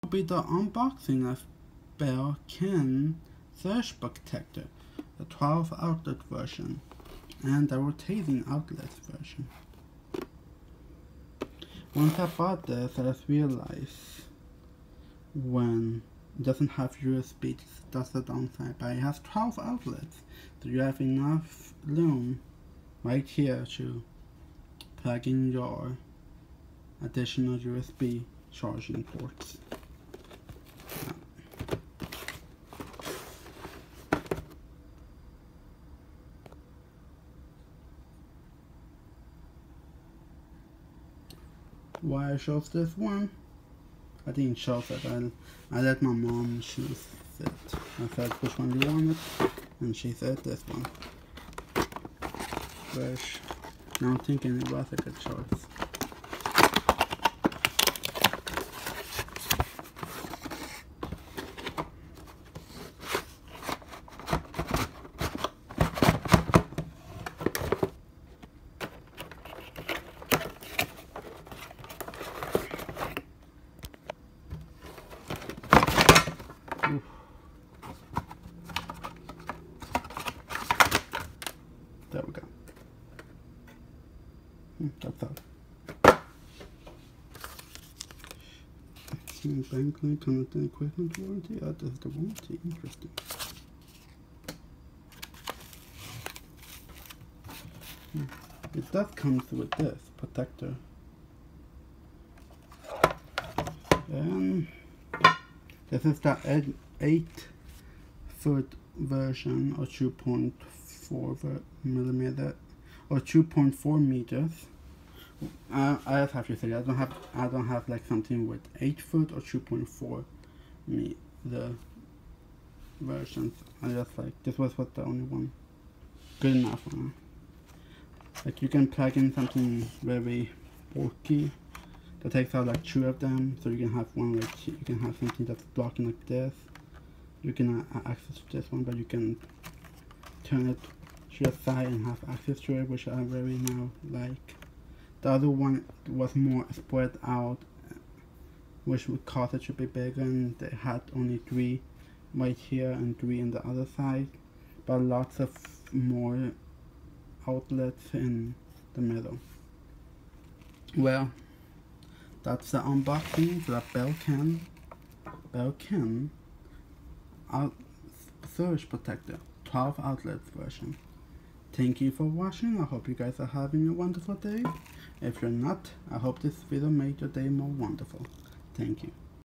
Will be the unboxing of Belkin Surge Protector, the 12 outlet version and the rotating outlet version. Once I bought this, I just realized when it doesn't have USB, that's the downside, but it has 12 outlets, so you have enough room right here to plug in your additional USB charging ports. Why I chose this one? I didn't choose it. I let my mom choose it. I said which one do you want it, and she said this one. Which now I'm thinking it was a good choice. There we go. That's all. Belkin connected equipment warranty. Oh, this is the warranty. Interesting. It does come with this protector. And this is the 8-foot version, or 2.4 millimeter, or 2.4 meters. I just have to say I don't have like something with 8 foot or 2.4 meter versions. I just like this was the only one good enough for me. Like you can plug in something very bulky that takes out like 2 of them, so you can have one like you can have something that's blocking like this. You can access to this one, but you can turn it to the side and have access to it, which I very now like. The other one was more spread out, which would cause it to be bigger, and they had only 3 right here and 3 on the other side, but lots of more outlets in the middle. Well, that's the unboxing for the Belkin Surge Protector 12 outlets version. Thank you for watching. I hope you guys are having a wonderful day. If you're not, I hope this video made your day more wonderful. Thank you.